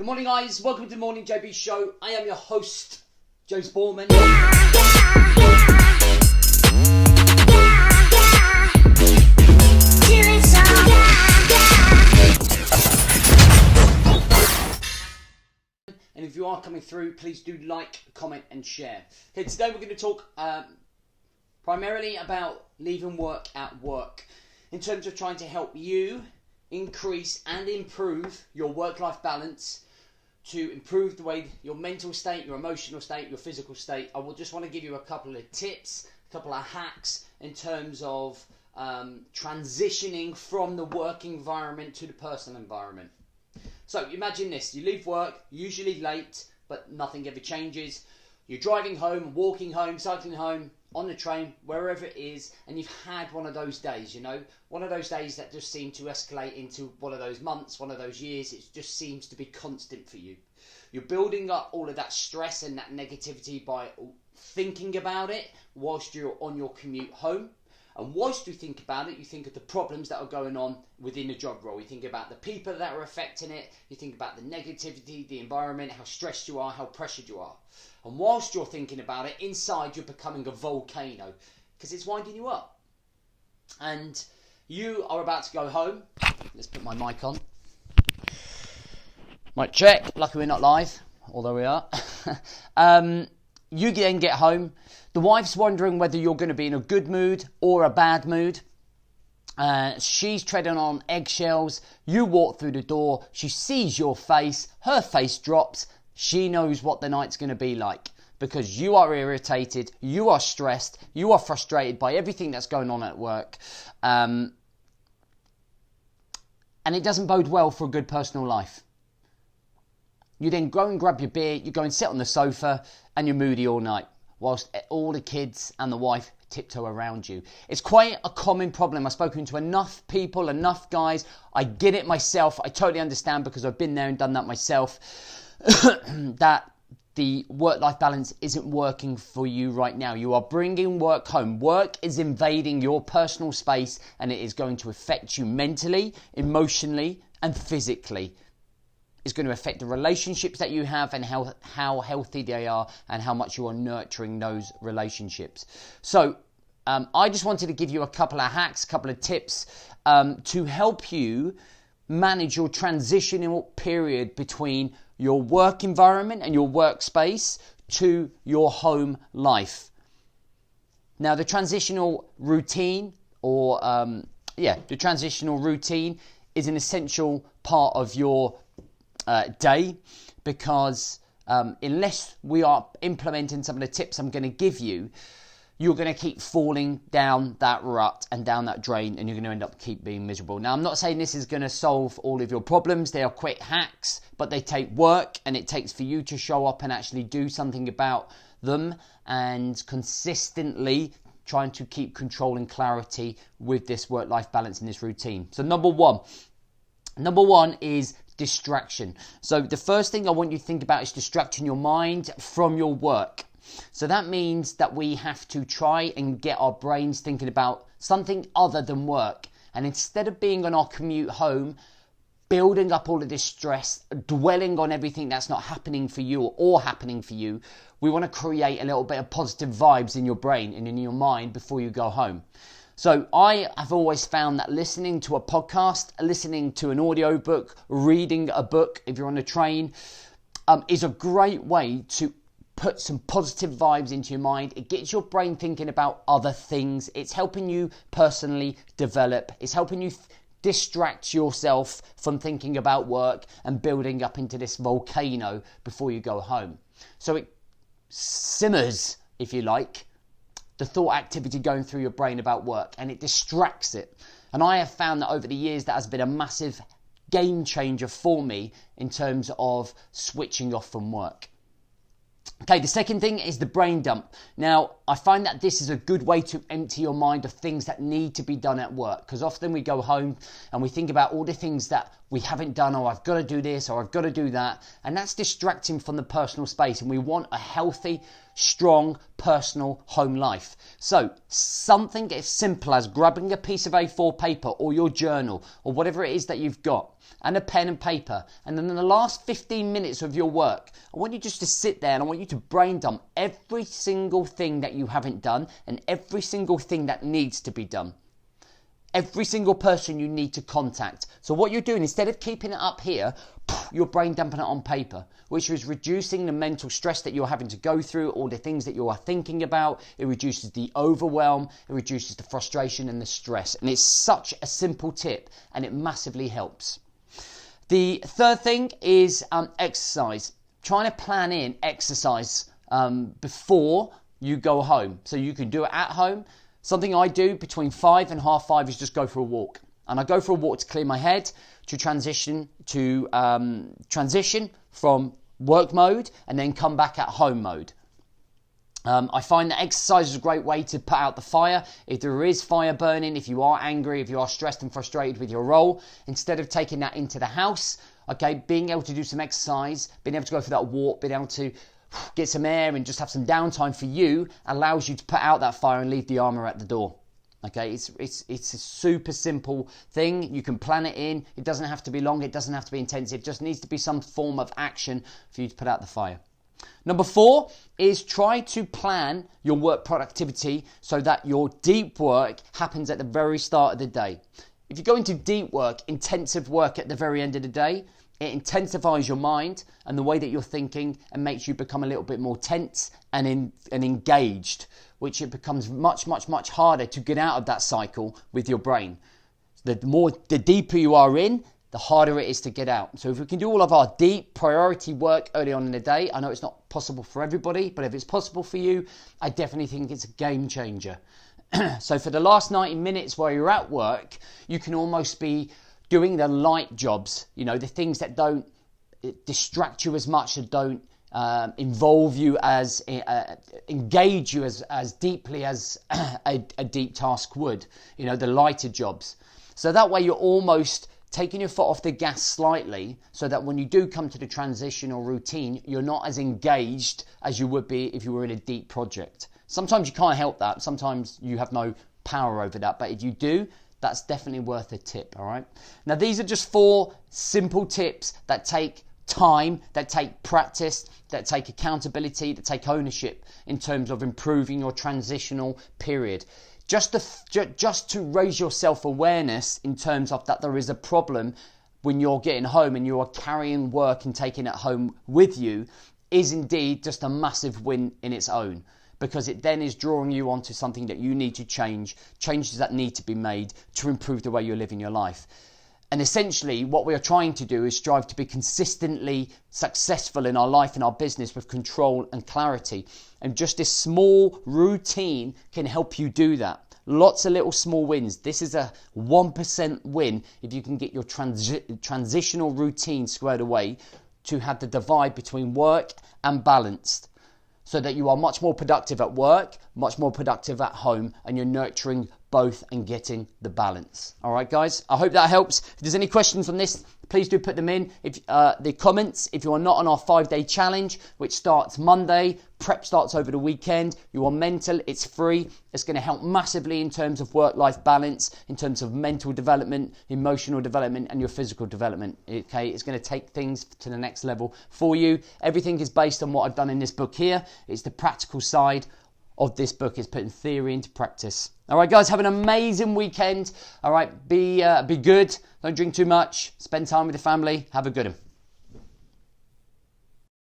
Good morning, guys. Welcome to the Morning JB Show. I am your host, Joe Sportman. And if you are coming through, please do like, comment and share. Okay, today we're going to talk primarily about leaving work at work in terms of trying to help you increase and improve your work-life balance, to improve the way your mental state, your emotional state, your physical state. I will just want to give you a couple of tips, a couple of hacks in terms of transitioning from the work environment to the personal environment. So imagine this, you leave work, usually late, but nothing ever changes. You're driving home, walking home, cycling home, on the train, wherever it is, and you've had one of those days, one of those days that just seem to escalate into one of those months, one of those years. It just seems to be constant for you. You're building up all of that stress and that negativity by thinking about it whilst you're on your commute home. And whilst you think about it, you think of the problems that are going on within the job role. You think about the people that are affecting it. You think about the negativity, the environment, how stressed you are, how pressured you are. And whilst you're thinking about it, inside you're becoming a volcano because it's winding you up. And you are about to go home. Let's put my mic on. Mic check. Lucky we're not live, although we are. You then get home. The wife's wondering whether you're going to be in a good mood or a bad mood. She's treading on eggshells. You walk through the door. She sees your face. Her face drops. She knows what the night's going to be like because you are irritated. You are stressed. You are frustrated by everything that's going on at work. And it doesn't bode well for a good personal life. You then go and grab your beer. You go and sit on the sofa and you're moody all night, whilst all the kids and the wife tiptoe around you. It's quite a common problem. I've spoken to enough people, enough guys. I get it myself. I totally understand because I've been there and done that myself. That the work-life balance isn't working for you right now. You are bringing work home. Work is invading your personal space and it is going to affect you mentally, emotionally and physically. It's going to affect the relationships that you have and how healthy they are and how much you are nurturing those relationships. So I just wanted to give you a couple of hacks, a couple of tips to help you manage your transitional period between your work environment and your workspace to your home life. Now, the transitional routine the transitional routine is an essential part of your day, because unless we are implementing some of the tips I'm going to give you, you're going to keep falling down that rut and down that drain, and you're going to end up keep being miserable. Now, I'm not saying this is going to solve all of your problems. They are quick hacks, but they take work, and it takes for you to show up and actually do something about them and consistently trying to keep control and clarity with this work-life balance in this routine. So number one is distraction. So the first thing I want you to think about is distracting your mind from your work. So that means that we have to try and get our brains thinking about something other than work. And instead of being on our commute home, building up all of this stress, dwelling on everything that's not happening for you or happening for you, we want to create a little bit of positive vibes in your brain and in your mind before you go home. So I have always found that listening to a podcast, listening to an audio book, reading a book if you're on a train, is a great way to put some positive vibes into your mind. It gets your brain thinking about other things. It's helping you personally develop. It's helping you distract yourself from thinking about work and building up into this volcano before you go home. So it simmers, if you like, the thought activity going through your brain about work, and it distracts it. And I have found that over the years that has been a massive game changer for me in terms of switching off from work. Okay, the second thing is the brain dump. Now, I find that this is a good way to empty your mind of things that need to be done at work, because often we go home and we think about all the things that we haven't done, or I've got to do this, or I've got to do that. And that's distracting from the personal space. And we want a healthy, strong, personal home life. So something as simple as grabbing a piece of A4 paper or your journal or whatever it is that you've got, and a pen and paper. And then in the last 15 minutes of your work, I want you just to sit there and I want you to brain dump every single thing that you haven't done and every single thing that needs to be done. Every single person you need to contact. So what you're doing, instead of keeping it up here, you're brain dumping it on paper, which is reducing the mental stress that you're having to go through, all the things that you are thinking about. It reduces the overwhelm, it reduces the frustration and the stress. And it's such a simple tip, and it massively helps. The third thing is exercise. Trying to plan in exercise before you go home. So you can do it at home. Something I do between 5 and half 5 is just go for a walk. And I go for a walk to clear my head, to transition from work mode and then come back at home mode. I find that exercise is a great way to put out the fire. If there is fire burning, if you are angry, if you are stressed and frustrated with your role, instead of taking that into the house, okay, being able to do some exercise, being able to go for that walk, being able to get some air and just have some downtime for you allows you to put out that fire and leave the armor at the door. Okay, it's a super simple thing. You can plan it in. It doesn't have to be long. It doesn't have to be intensive. It just needs to be some form of action for you to put out the fire. Number 4 is try to plan your work productivity so that your deep work happens at the very start of the day. If you go into deep work, intensive work at the very end of the day, it intensifies your mind and the way that you're thinking and makes you become a little bit more tense and engaged, which it becomes much, much, much harder to get out of that cycle with your brain. The deeper you are in, the harder it is to get out. So if we can do all of our deep priority work early on in the day, I know it's not possible for everybody, but if it's possible for you, I definitely think it's a game changer. So for the last 90 minutes while you're at work, you can almost be doing the light jobs, the things that don't distract you as much, that don't involve you as, engage you as deeply as a deep task would, the lighter jobs. So that way you're almost taking your foot off the gas slightly so that when you do come to the transition or routine, you're not as engaged as you would be if you were in a deep project. Sometimes you can't help that. Sometimes you have no power over that. But if you do, that's definitely worth a tip, all right? Now, these are just 4 simple tips that take time, that take practice, that take accountability, that take ownership in terms of improving your transitional period. Just to raise your self-awareness in terms of that there is a problem when you're getting home and you are carrying work and taking it home with you is indeed just a massive win in its own, because it then is drawing you onto something that you need to changes that need to be made to improve the way you're living your life. And essentially what we are trying to do is strive to be consistently successful in our life and our business with control and clarity. And just this small routine can help you do that. Lots of little small wins. This is a 1% win if you can get your transitional routine squared away to have the divide between work and balanced, so that you are much more productive at work, much more productive at home, and you're nurturing both and getting the balance. All right, guys, I hope that helps. If there's any questions on this, please do put them in the comments. If you are not on our 5-day challenge, which starts Monday, prep starts over the weekend, you are mental, it's free. It's going to help massively in terms of work-life balance, in terms of mental development, emotional development, and your physical development. Okay, it's going to take things to the next level for you. Everything is based on what I've done in this book here. It's the practical side of this book, is putting theory into practice. All right, guys, have an amazing weekend. All right, be good. Don't drink too much. Spend time with the family. Have a good one.